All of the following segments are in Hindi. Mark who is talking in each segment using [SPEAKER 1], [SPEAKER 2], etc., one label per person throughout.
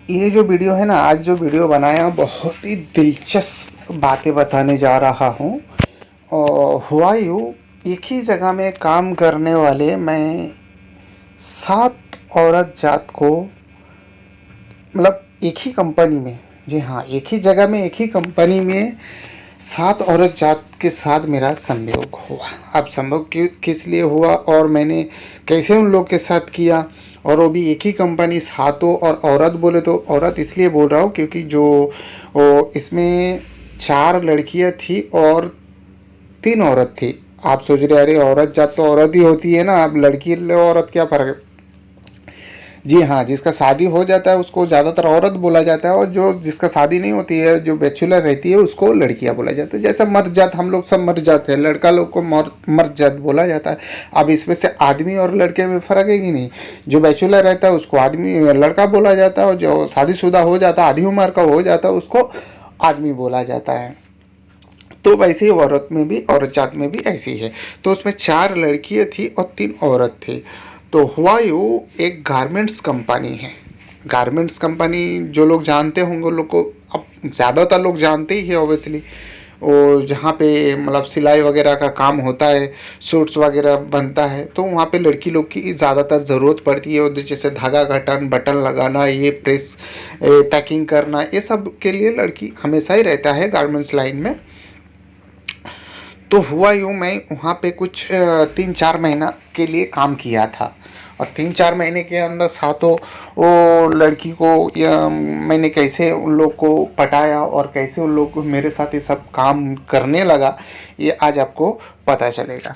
[SPEAKER 1] ये जो वीडियो है ना, आज जो वीडियो बनाया बहुत ही दिलचस्प बातें बताने जा रहा हूँ। और हुआ यूँ, एक ही जगह में काम करने वाले मैं 7 औरत जात को, मतलब एक ही कंपनी में, जी हाँ, एक ही जगह में एक ही कंपनी में 7 औरत जात के साथ मेरा संयोग हुआ। अब संभव किस लिए हुआ और मैंने कैसे उन लोग के साथ किया, और वो भी एक ही कंपनी, सातों। और औरत बोले तो औरत इसलिए बोल रहा हूँ क्योंकि जो इसमें 4 लड़कियाँ थी और 3 औरत थी। आप सोच रहे अरे औरत जात तो औरत ही होती है ना, अब लड़की औरत क्या फ़र्क है। जी हाँ, जिसका शादी हो जाता है उसको ज़्यादातर औरत बोला जाता है, और जो जिसका शादी नहीं होती है, जो बैचलर रहती है, उसको लड़कियाँ बोला जाता है। जैसा मर्द जात, हम लोग सब मर्द जाते हैं, लड़का लोग को मर्द जात बोला जाता है। अब इसमें से आदमी और लड़के में फ़र्क है कि नहीं। जो बैचलर रहता है उसको आदमी लड़का बोला जाता है, और जो शादीशुदा हो जाता है, आधी उम्र का हो जाता है, उसको आदमी बोला जाता है। तो वैसे ही औरत में भी, औरत जात में भी ऐसी है। तो उसमें 4 लड़कियाँ थी और 3 औरत थी। तो हुआ यूँ, एक गारमेंट्स कंपनी है। गारमेंट्स कंपनी जो लोग जानते होंगे उन लोग को, अब ज़्यादातर लोग जानते ही है ऑब्वियसली। और जहाँ पे मतलब सिलाई वगैरह का काम होता है, सूट्स वगैरह बनता है, तो वहाँ पे लड़की लोग की ज़्यादातर ज़रूरत पड़ती है। और जैसे धागा घटन, बटन लगाना, ये प्रेस, पैकिंग करना, ये सब के लिए लड़की हमेशा ही रहता है गारमेंट्स लाइन में। तो हुआ यूँ, मैं वहाँ पे कुछ 3-4 महीना के लिए काम किया था। और 3-4 महीने के अंदर सातों वो लड़की को मैंने कैसे उन लोग को पटाया और कैसे उन लोग को मेरे साथ ये सब काम करने लगा, ये आज आपको पता चलेगा।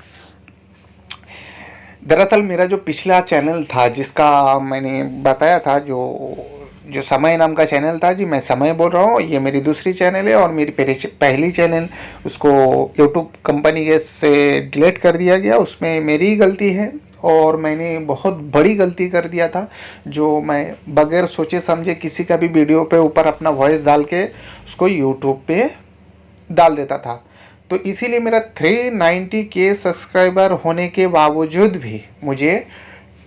[SPEAKER 1] दरअसल मेरा जो पिछला चैनल था, जिसका मैंने बताया था, जो जो समय नाम का चैनल था, जी मैं समय बोल रहा हूँ, ये मेरी दूसरी चैनल है। और मेरी पहली चैनल, उसको यूट्यूब कंपनी के से डिलीट कर दिया गया। उसमें मेरी ही गलती है, और मैंने बहुत बड़ी गलती कर दिया था। जो मैं बगैर सोचे समझे किसी का भी वीडियो पे ऊपर अपना वॉइस डाल के उसको यूट्यूब पे डाल देता था। तो इसीलिए मेरा 390 के सब्सक्राइबर होने के बावजूद भी मुझे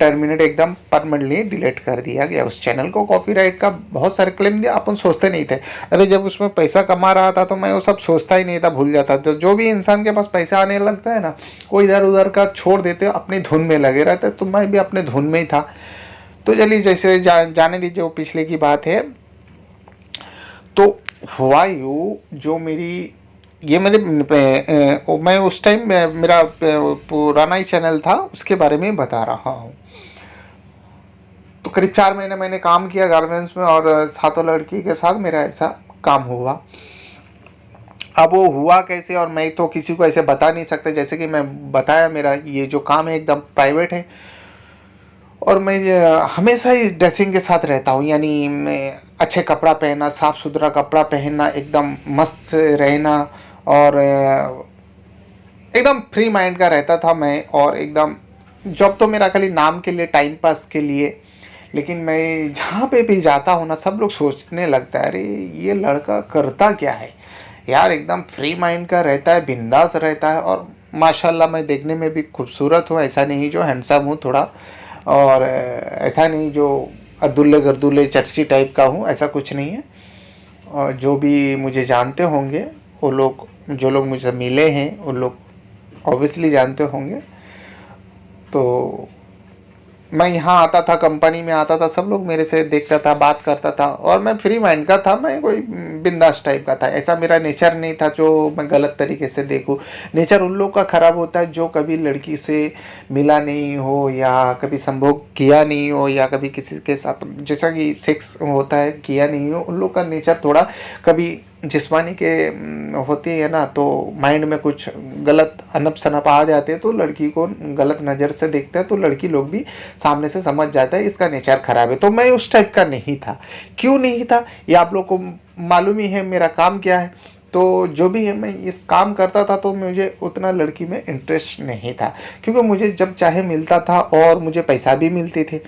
[SPEAKER 1] टर्मिनेट एकदम परमानेंटली डिलीट कर दिया गया। उस चैनल को कॉपीराइट का बहुत सारे क्लेम दिया, अपन सोचते नहीं थे। अरे जब उसमें पैसा कमा रहा था तो मैं वो सब सोचता ही नहीं था, भूल जाता। तो जो भी इंसान के पास पैसा आने लगता है ना, वो इधर उधर का छोड़ देते, अपनी धुन में लगे रहते। तो मैं भी अपने धुन में ही था। तो चलिए, जैसे जाने दीजिए, वो पिछले की बात है। तो हुआ यूँ, जो मेरी ये मेरे मैं उस टाइम मेरा पुराना ही चैनल था, उसके बारे में बता रहा हूँ। तो करीब 4 महीने मैंने काम किया गारमेंट्स में, और सातों लड़की के साथ मेरा ऐसा काम हुआ। अब वो हुआ कैसे, और मैं तो किसी को ऐसे बता नहीं सकता। जैसे कि मैं बताया, मेरा ये जो काम है एकदम प्राइवेट है, और मैं हमेशा ही ड्रेसिंग के साथ रहता हूँ। यानी मैं अच्छे कपड़ा पहनना, साफ़ सुथरा कपड़ा पहनना, एकदम मस्त से रहना, और एकदम फ्री माइंड का रहता था मैं। और एकदम जॉब तो मेरा खाली नाम के लिए, टाइम पास के लिए। लेकिन मैं जहाँ पे भी जाता हूँ ना, सब लोग सोचने लगता है अरे ये लड़का करता क्या है यार, एकदम फ्री माइंड का रहता है, बिंदास रहता है। और माशाल्लाह मैं देखने में भी खूबसूरत हूँ, ऐसा नहीं जो हैंडसम हूँ थोड़ा, और ऐसा नहीं जो अब्दुल्ले गर्दुल्ले चर्ची टाइप का हूँ, ऐसा कुछ नहीं है। और जो भी मुझे जानते होंगे, वो लोग, जो लोग मुझसे मिले हैं, वो लोग ऑब्वियसली जानते होंगे। तो मैं यहाँ आता था, कंपनी में आता था, सब लोग मेरे से देखता था, बात करता था, और मैं फ्री माइंड का था। मैं कोई बिंदास टाइप का था, ऐसा मेरा नेचर नहीं था जो मैं गलत तरीके से देखूँ। नेचर उन लोग का ख़राब होता है जो कभी लड़की से मिला नहीं हो, या कभी संभोग किया नहीं हो, या कभी किसी के साथ जैसा कि सेक्स होता है किया नहीं हो। उन लोग का नेचर थोड़ा कभी जिस्मानी के होती है ना, तो माइंड में कुछ गलत अनप शनप आ जाते हैं, तो लड़की को गलत नज़र से देखते हैं, तो लड़की लोग भी सामने से समझ जाता है इसका नेचर खराब है। तो मैं उस टाइप का नहीं था। क्यों नहीं था ये आप लोग को मालूम ही है, मेरा काम क्या है। तो जो भी है, मैं इस काम करता था, तो मुझे उतना लड़की में इंटरेस्ट नहीं था, क्योंकि मुझे जब चाहे मिलता था, और मुझे पैसा भी मिलते थे।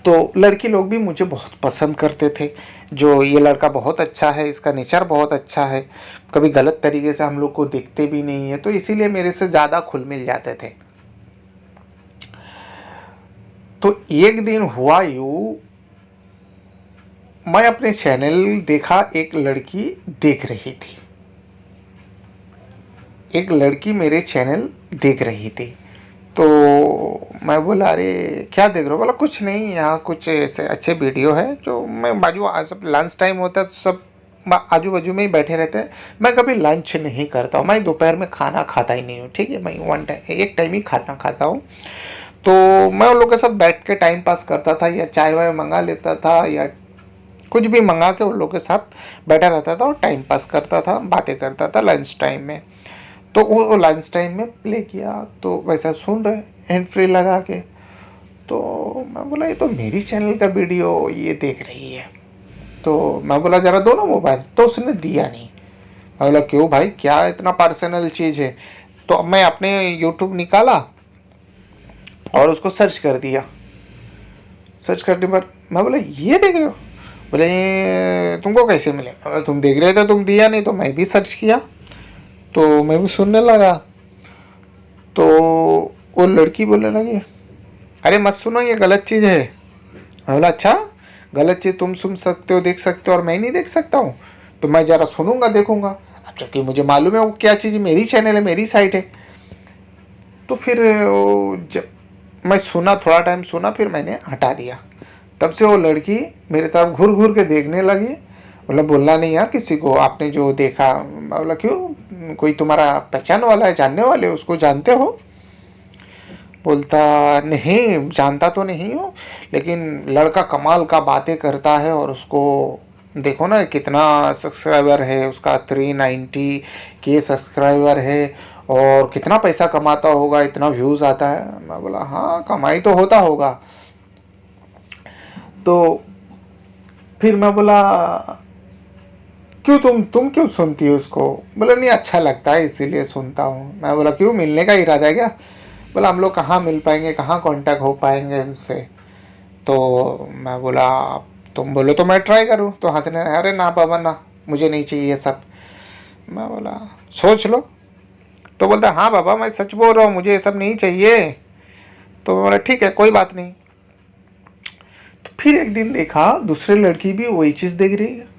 [SPEAKER 1] तो लड़की लोग भी मुझे बहुत पसंद करते थे, जो ये लड़का बहुत अच्छा है, इसका नेचर बहुत अच्छा है, कभी गलत तरीके से हम लोग को देखते भी नहीं है, तो इसीलिए मेरे से ज़्यादा खुल मिल जाते थे। तो एक दिन हुआ यूँ, मैं अपने चैनल देखा, एक लड़की देख रही थी, एक लड़की मेरे चैनल देख रही थी। तो मैं बोला अरे क्या देख रहे हो? बोला कुछ नहीं, यहाँ कुछ ऐसे अच्छे वीडियो है। जो मैं बाजू सब लंच टाइम होता है तो सब आजू बाजू में ही बैठे रहते हैं। मैं कभी लंच नहीं करता हूँ, मैं दोपहर में खाना खाता ही नहीं हूँ, ठीक है। मैं वन टाइम एक टाइम ही खाना खाता हूँ। तो मैं उन लोगों के साथ बैठ के टाइम पास करता था, या चाय वाय मंगा लेता था, या कुछ भी मंगा के उन लोगों के साथ बैठा रहता था और टाइम पास करता था, बातें करता था लंच टाइम में। तो वो लंच टाइम में प्ले किया तो वैसा सुन रहे, हैंड फ्री लगा के। तो मैं बोला ये तो मेरी चैनल का वीडियो ये देख रही है। तो मैं बोला ज़रा दो ना मोबाइल, तो उसने दिया नहीं। मैं बोला क्यों भाई, क्या इतना पर्सनल चीज़ है? तो अब मैं अपने यूट्यूब निकाला और उसको सर्च कर दिया। सर्च करने पर मैं बोला ये देख रहे हो? बोले ये तुमको कैसे मिले? तुम देख रहे थे, तुम दिया नहीं। तो मैं भी सर्च किया, तो मैं भी सुनने लगा। तो वो लड़की बोलने लगी अरे मत सुनो, ये गलत चीज़ है। मैं बोला अच्छा, गलत चीज़ तुम सुन सकते हो, देख सकते हो, और मैं नहीं देख सकता हूँ? तो मैं ज़रा सुनूंगा, देखूंगा। अब जबकि मुझे मालूम है वो क्या चीज़, मेरी चैनल है, मेरी साइट है। तो फिर जब मैं सुना, थोड़ा टाइम सुना, फिर मैंने हटा दिया। तब से वो लड़की मेरे तरफ घूर घूर के देखने लगी। मतलब बोलना नहीं यार किसी को, आपने जो देखा। बोला क्यों, कोई तुम्हारा पहचान वाला है, जानने वाले, उसको जानते हो? बोलता नहीं, जानता तो नहीं हूँ, लेकिन लड़का कमाल का बातें करता है। और उसको देखो ना कितना सब्सक्राइबर है उसका, 390K सब्सक्राइबर है। और कितना पैसा कमाता होगा, इतना व्यूज़ आता है। मैं बोला हाँ, कमाई तो होता होगा। तो फिर मैं बोला क्यों, तुम क्यों सुनती हो उसको? बोला नहीं, अच्छा लगता है इसीलिए सुनता हूँ। मैं बोला क्यों, मिलने का इरादा है क्या? बोला हम लोग कहाँ मिल पाएंगे, कहाँ कांटेक्ट हो पाएंगे इनसे। तो मैं बोला तुम बोलो तो मैं ट्राई करूँ। तो हंसने लगा, अरे ना बाबा ना, मुझे नहीं चाहिए ये सब। मैं बोला सोच लो। तो बोलता हाँ बाबा मैं सच बोल रहा हूँ, मुझे ये सब नहीं चाहिए। तो मैं बोला ठीक है, कोई बात नहीं। तो फिर एक दिन देखा दूसरी लड़की भी वही चीज़ देख रही है।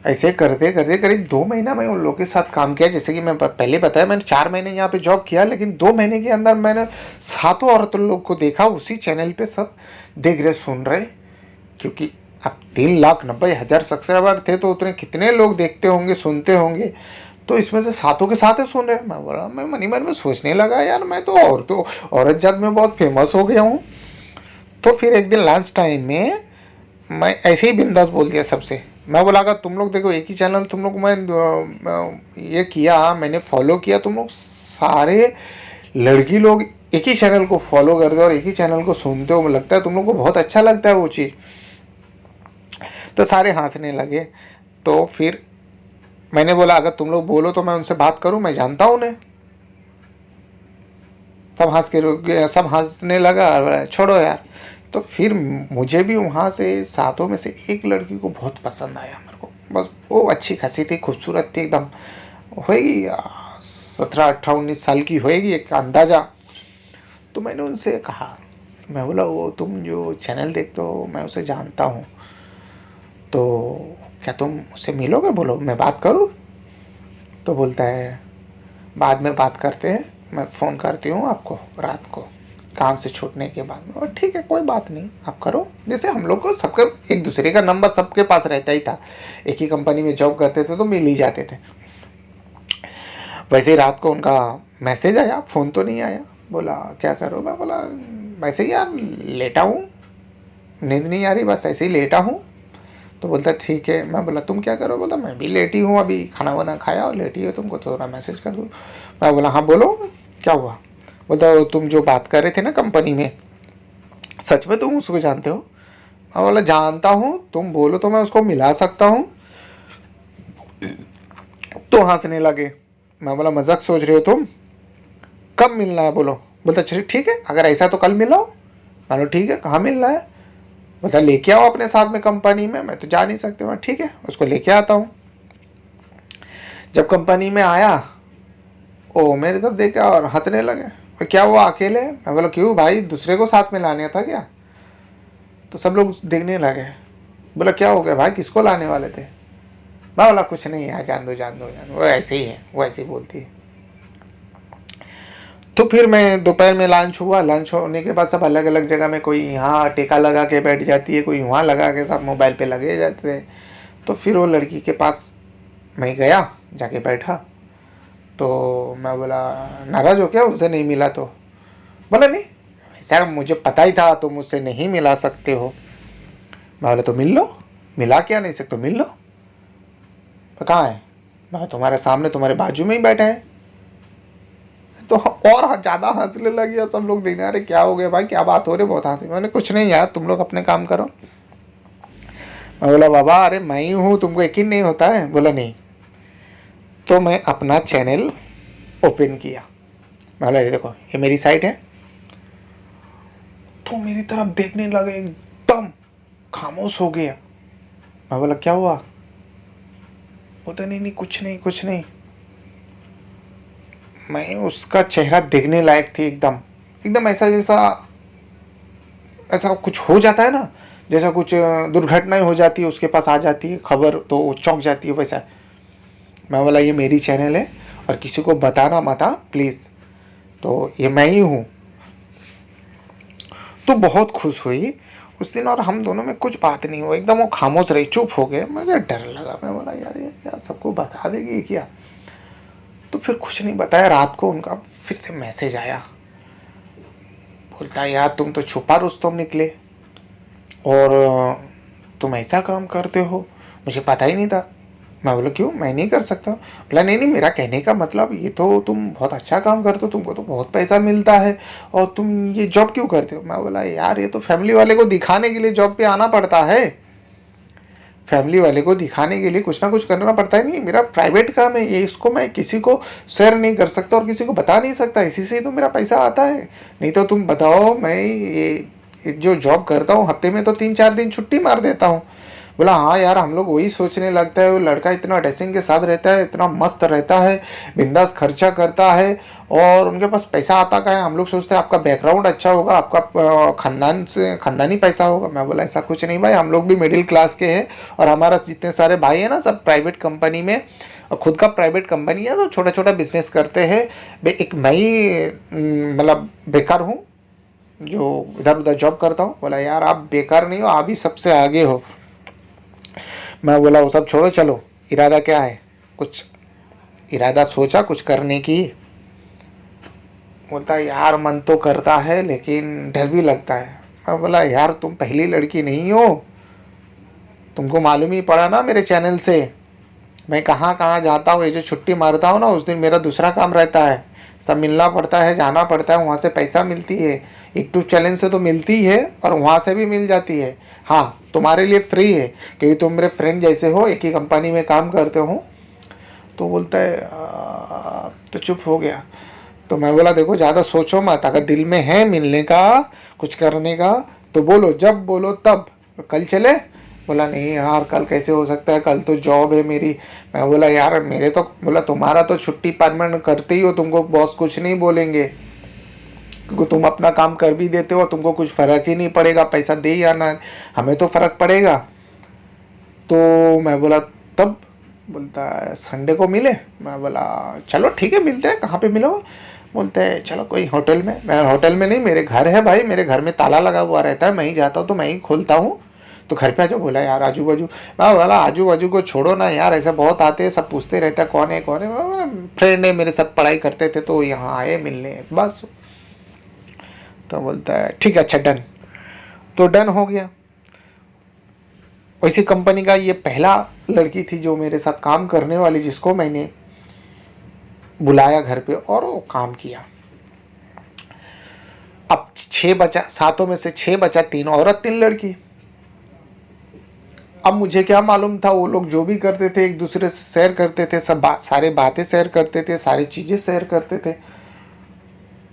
[SPEAKER 1] ऐसे करते करते करीब 2 महीना मैं उन लोगों के साथ काम किया। जैसे कि मैं पहले बताया, मैंने 4 महीने यहाँ पे जॉब किया, लेकिन 2 महीने के अंदर मैंने 7 औरतों लोग को देखा उसी चैनल पे, सब देख रहे, सुन रहे। क्योंकि अब 3,90,000 सब्सक्राइबर थे, तो उतने कितने लोग देखते होंगे, सुनते होंगे। तो इसमें से 7 के 7 सुन रहे। मैं बोला, मैं मनी मन में सोचने लगा यार, मैं तो औरत जात में बहुत फेमस हो गया हूँ। तो फिर एक दिन लंच टाइम में मैं ऐसे ही बिंदास बोल दिया सबसे। मैं बोला अगर तुम लोग देखो एक ही चैनल, तुम लोग ये किया, मैंने फॉलो किया, तुम लोग सारे लड़की लोग एक ही चैनल को फॉलो करते हो और एक ही चैनल को सुनते हो, मुझे लगता है तुम लोग को बहुत अच्छा लगता है वो चीज़। तो सारे हंसने लगे। तो फिर मैंने बोला अगर तुम लोग बोलो तो मैं उनसे बात करूं, मैं जानता हूं उन्हें। सब हंस के रुक गए, सब हंसने लगा, छोड़ो यार। तो फिर मुझे भी वहाँ से 7 में से एक लड़की को बहुत पसंद आया मेरे को। बस वो अच्छी खासी थी, खूबसूरत थी एकदम, होएगी 17, 18, 19 साल की होएगी एक अंदाज़ा। तो मैंने उनसे कहा, मैं बोला वो तुम जो चैनल देखते हो मैं उसे जानता हूँ, तो क्या तुम उससे मिलोगे? बोलो मैं बात करूँ? तो बोलता है बाद में बात करते हैं, मैं फ़ोन करती हूँ आपको रात को काम से छूटने के बाद में। और ठीक है कोई बात नहीं, आप करो। जैसे हम लोग को सबके एक दूसरे का नंबर सबके पास रहता ही था, एक ही कंपनी में जॉब करते थे तो मिल ही जाते थे। वैसे ही रात को उनका मैसेज आया, फ़ोन तो नहीं आया। बोला क्या करो? मैं बोला वैसे ही यार लेटा हूँ, नींद नहीं आ रही, बस ऐसे ही लेटा हूँ। तो बोलता ठीक है। मैं बोला तुम क्या करो? बोलता मैं भी लेटी हूँ, अभी खाना वाना खाया और लेटी हो, तुमको थोड़ा मैसेज कर दूँ। मैं बोला हाँ बोलो क्या हुआ? बोलता तुम जो बात कर रहे थे ना कंपनी में, सच में तुम उसको जानते हो? मैं बोला जानता हूँ, तुम बोलो तो मैं उसको मिला सकता हूँ। तो हंसने लगे। मैं बोला मजाक सोच रहे हो तुम? कब मिलना है बोलो? बोलता चलिए ठीक है, अगर ऐसा तो कल मिलो। मैं बोला ठीक है, कहाँ मिलना है? बोलता लेके आओ अपने साथ में कंपनी में, मैं तो जा नहीं सकते। मैं ठीक है, उसको लेके आता हूँ। जब कंपनी में आया, ओ मेरी तरफ देखा और हंसने लगे। क्या हुआ अकेले? मैं बोला क्यों भाई, दूसरे को साथ में लाने था क्या? तो सब लोग देखने लगे। बोला क्या हो गया भाई, किसको लाने वाले थे? मैं बोला कुछ नहीं यार, जान दो जान दो जान दो, वो ऐसे ही है, वो ऐसे ही बोलती है। तो फिर मैं दोपहर में लंच हुआ, लंच होने के बाद सब अलग अलग जगह में, कोई यहाँ टेका लगा के बैठ जाती है, कोई वहाँ लगा के, सब मोबाइल पे लगे जाते हैं। तो फिर वो लड़की के पास मैं गया, जाके बैठा। तो मैं बोला नाराज़ हो क्या, उनसे नहीं मिला? तो बोला नहीं, ऐसा मुझे पता ही था तुम मुझसे नहीं मिला सकते हो। मैं बोला तो मिल लो, मिला क्या नहीं सकते, मिल लो। तो कहाँ है? मैं तुम्हारे सामने, तुम्हारे बाजू में ही बैठा है। तो और ज़्यादा हंसने लग गया सब लोग, देखने अरे क्या हो गया भाई, क्या बात हो रही, बहुत हंसी। मैंने कुछ नहीं यार, तुम लोग अपने काम करो। मैं बोला बाबा अरे मैं ही हूँ, तुमको यकीन नहीं होता है? बोला नहीं। तो मैं अपना चैनल ओपन किया। मैं बोला ये देखो, ये मेरी साइट है। तो मेरी तरफ देखने लगे, एकदम खामोश हो गया। मैं बोला क्या हुआ? बोलता नहीं नहीं कुछ नहीं कुछ नहीं। मैं उसका चेहरा देखने लायक थी, एकदम एकदम ऐसा जैसा, ऐसा कुछ हो जाता है ना, जैसा कुछ दुर्घटनाएं हो जाती है, उसके पास आ जाती है खबर तो चौंक जाती है, वैसा। मैं बोला ये मेरी चैनल है और किसी को बताना मत प्लीज़, तो ये मैं ही हूँ। तो बहुत खुश हुई उस दिन, और हम दोनों में कुछ बात नहीं हुई, एकदम वो खामोश रही, चुप हो गए। मुझे डर लगा, मैं बोला यार ये क्या सबको बता देगी क्या? तो फिर कुछ नहीं बताया। रात को उनका फिर से मैसेज आया, बोलता है यार तुम तो छुपा रुस्तम निकले, और तुम ऐसा काम करते हो, मुझे पता ही नहीं था। मैं बोला क्यों, मैं नहीं कर सकता? बोला नहीं नहीं, मेरा कहने का मतलब ये तो तुम बहुत अच्छा काम करते हो, तुमको तो बहुत पैसा मिलता है, और तुम ये जॉब क्यों करते हो? मैं बोला यार ये तो फैमिली वाले को दिखाने के लिए जॉब पे आना पड़ता है, फैमिली वाले को दिखाने के लिए कुछ ना कुछ करना पड़ता है। नहीं, मेरा प्राइवेट काम है ये, इसको मैं किसी को शेयर नहीं कर सकता और किसी को बता नहीं सकता, इसी से तो मेरा पैसा आता है। नहीं तो तुम बताओ, मैं ये जो जॉब करता हूँ हफ्ते में तो 3-4 दिन छुट्टी मार देता हूँ। बोला हाँ यार, हम लोग वही सोचने लगता है, वो लड़का इतना ड्रेसिंग के साथ रहता है, इतना मस्त रहता है, बिंदास खर्चा करता है, और उनके पास पैसा आता का है। हम लोग सोचते हैं आपका बैकग्राउंड अच्छा होगा, आपका खानदान से खानदानी पैसा होगा। मैं बोला ऐसा कुछ नहीं भाई, हम लोग भी मिडिल क्लास के हैं, और हमारा जितने सारे भाई हैं ना, सब प्राइवेट कंपनी में, खुद का प्राइवेट कंपनी है, तो छोटा छोटा बिजनेस करते हैं। एक मैं ही मतलब बेकार हूँ जो इधर उधर जॉब करता हूँ। बोला यार आप बेकार नहीं हो, आप ही सबसे आगे हो। मैं बोला वो सब छोड़ो, चलो इरादा क्या है, कुछ इरादा सोचा कुछ करने की? बोलता यार मन तो करता है लेकिन डर भी लगता है। मैं बोला यार तुम पहली लड़की नहीं हो, तुमको मालूम ही पड़ा ना मेरे चैनल से, मैं कहाँ कहाँ जाता हूँ, ये जो छुट्टी मारता हूँ ना, उस दिन मेरा दूसरा काम रहता है, सब मिलना पड़ता है, जाना पड़ता है, वहाँ से पैसा मिलती है, यूट्यूब चैनल से तो मिलती है और वहाँ से भी मिल जाती है। हाँ तुम्हारे लिए फ्री है क्योंकि तुम मेरे फ्रेंड जैसे हो, एक ही कंपनी में काम करते हो। तो बोलता है तो चुप हो गया। तो मैं बोला देखो ज़्यादा सोचो मत, अगर दिल में है मिलने का, कुछ करने का, तो बोलो, जब बोलो तब। कल चले? बोला नहीं यार कल कैसे हो सकता है, कल तो जॉब है मेरी। मैं बोला यार मेरे तो, बोला तुम्हारा तो छुट्टी परमानेंट करते ही हो, तुमको बॉस कुछ नहीं बोलेंगे क्योंकि तुम अपना काम कर भी देते हो, तुमको कुछ फ़र्क ही नहीं पड़ेगा, पैसा दे या ना, हमें तो फ़र्क पड़ेगा। तो मैं बोला तब? बोलता है संडे को मिले। मैं बोला चलो ठीक है मिलते हैं, कहाँ पे मिलो? बोलते हैं चलो कोई होटल में। मैं होटल में नहीं, मेरे घर है भाई, मेरे घर में ताला लगा हुआ रहता है, मैं ही जाता हूँ तो मैं ही खोलता हूँ, तो घर पे आ जाओ। बोला यार आजू बाजू, मैं बोला आजू बाजू को छोड़ो ना यार, ऐसे बहुत आते हैं, सब पूछते रहता है कौन है कौन है, फ्रेंड है मेरे साथ पढ़ाई करते थे तो यहाँ आए मिलने बस। तो बोलता है ठीक है अच्छा डन। तो डन हो गया। वैसी कंपनी का ये पहला लड़की थी जो मेरे साथ काम करने वाली, जिसको मैंने बुलाया घर पे और वो काम किया। अब 6 बचा, 7 में से 6 बचा, 3 औरत 3 लड़की। अब मुझे क्या मालूम था, वो लोग जो भी करते थे एक दूसरे से शेयर करते थे, सब सारे बातें शेयर करते थे, सारी चीज़ें शेयर करते थे।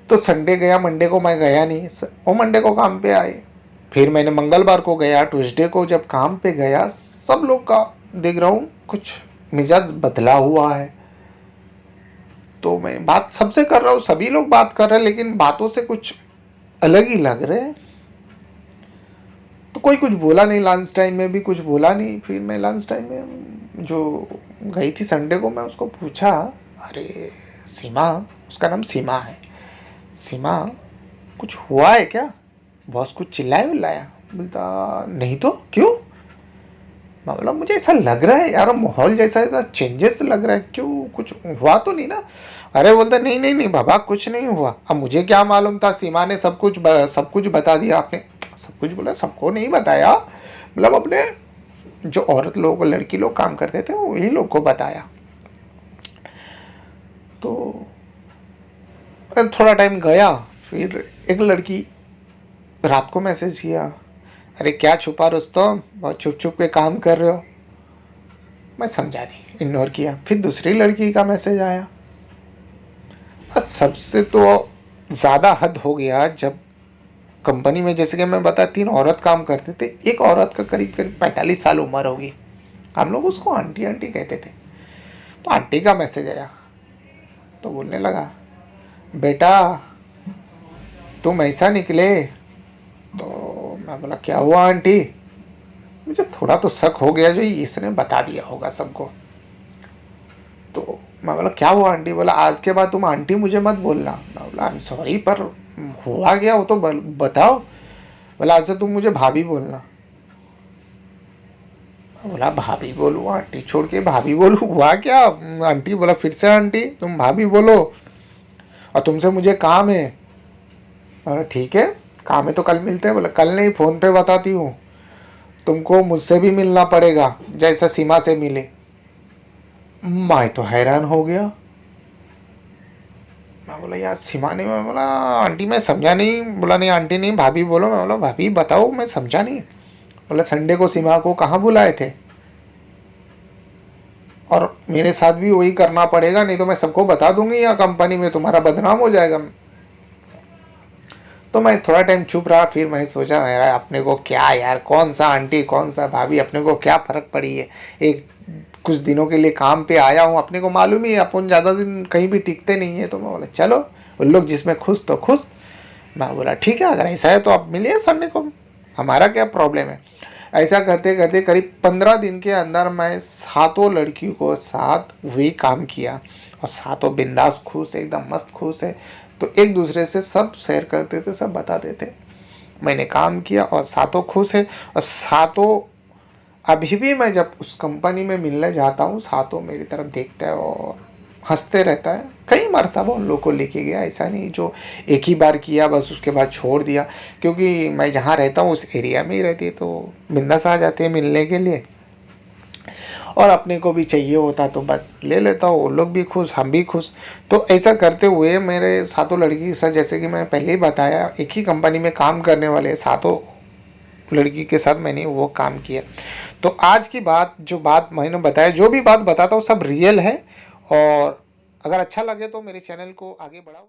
[SPEAKER 1] तो संडे गया, मंडे को मैं गया नहीं, वो मंडे को काम पे आए। फिर मैंने मंगलवार को गया, ट्यूसडे को जब काम पे गया, सब लोग का देख रहा हूँ कुछ मिजाज बदला हुआ है। तो मैं बात सबसे कर रहा हूँ, सभी लोग बात कर रहे हैं, लेकिन बातों से कुछ अलग ही लग रहे हैं। तो कोई कुछ बोला नहीं, लंच टाइम में भी कुछ बोला नहीं। फिर मैं लंच टाइम में जो गई थी संडे को, मैं उसको पूछा, अरे सीमा, उसका नाम सीमा है, सीमा कुछ हुआ है क्या, बॉस कुछ चिल्लाया विल्लाया? बोलता नहीं तो, क्यों? मैं बोला मुझे ऐसा लग रहा है यार, माहौल जैसा चेंजेस लग रहा है, क्यों, कुछ हुआ तो नहीं ना? अरे बोलता नहीं नहीं नहीं बाबा, कुछ नहीं हुआ। अब मुझे क्या मालूम था, सीमा ने सब कुछ बता दिया। आपने सब कुछ बोला? सबको नहीं बताया, मतलब अपने जो औरत लोग, लड़की लोग काम करते थे वही लोग को बताया। तो थोड़ा टाइम गया, फिर एक लड़की रात को मैसेज किया, अरे क्या छुपा रुस्तम, बहुत छुप छुप के काम कर रहे हो। मैं समझा नहीं, इग्नोर किया। फिर दूसरी लड़की का मैसेज आया। और सबसे तो ज़्यादा हद हो गया, जब कंपनी में जैसे कि मैं बता 3 औरत काम करते थे, एक औरत का करीब करीब 45 साल उम्र होगी, हम लोग उसको आंटी आंटी कहते थे। तो आंटी का मैसेज आया, तो बोलने लगा, बेटा तुम ऐसा निकले। तो मैं बोला क्या हुआ आंटी? मुझे थोड़ा तो शक हो गया, जो इसने बता दिया होगा सबको। तो मैं बोला क्या हुआ आंटी? बोला आज के बाद तुम आंटी मुझे मत बोलना। मैं बोला आई एम सॉरी, पर हुआ क्या वो तो बताओ। बोला आज से तुम मुझे भाभी बोलना। मैं बोला भाभी बोलूँ, आंटी छोड़ के भाभी बोलूँ, हुआ क्या? आंटी। बोला फिर से आंटी, तुम भाभी बोलो, और तुमसे मुझे काम है। बोला ठीक है, काम है तो कल मिलते हैं। बोला कल नहीं, फ़ोन पे बताती हूँ, तुमको मुझसे भी मिलना पड़ेगा जैसा सीमा से मिले। मैं तो हैरान हो गया। मैं बोला यार सीमा नहीं, मैं बोला आंटी मैं समझा नहीं। बोला नहीं आंटी नहीं, भाभी बोलो। मैं बोला भाभी बताओ, मैं समझा नहीं। बोला संडे को सीमा को कहाँ बुलाए थे, और मेरे साथ भी वही करना पड़ेगा, नहीं तो मैं सबको बता दूंगी, या कंपनी में तुम्हारा बदनाम हो जाएगा। तो मैं थोड़ा टाइम चुप रहा। फिर मैं सोचा यार अपने को क्या यार, कौन सा आंटी कौन सा भाभी, अपने को क्या फ़र्क पड़ी है, एक कुछ दिनों के लिए काम पे आया हूँ, अपने को मालूम ही है अपन ज़्यादा दिन कहीं भी टिकते नहीं है। तो मैं बोला चलो, उन लोग जिसमें खुश तो खुश। मैं बोला ठीक है, अगर ऐसा है तो आप मिलिए संडे को, हमारा क्या प्रॉब्लम है। ऐसा करते करते करीब 15 दिन के अंदर मैं 7 लड़कियों को साथ वही काम किया, और 7 बिंदास खुश, एकदम मस्त खुश है। तो एक दूसरे से सब शेयर करते थे, सब बताते थे मैंने काम किया, और 7 खुश है। और 7 अभी भी मैं जब उस कंपनी में मिलने जाता हूँ, 7 मेरी तरफ देखता है और हंसते रहता है। कई मरतबा उन लोग को लेके गया, ऐसा नहीं जो एक ही बार किया बस उसके बाद छोड़ दिया, क्योंकि मैं जहाँ रहता हूँ उस एरिया में ही रहती है, तो बिंदास आ जाते हैं मिलने के लिए। और अपने को भी चाहिए होता तो बस ले लेता हूँ, वो लोग भी खुश, हम भी खुश। तो ऐसा करते हुए मेरे 7 लड़की सर, जैसे कि मैंने पहले ही बताया, एक ही कंपनी में काम करने वाले 7 लड़की के साथ मैंने वो काम किया। तो आज की बात, जो बात मैंने बताया, जो भी बात बताता हूँ सब रियल है। और अगर अच्छा लगे तो मेरे चैनल को आगे बढ़ाओ।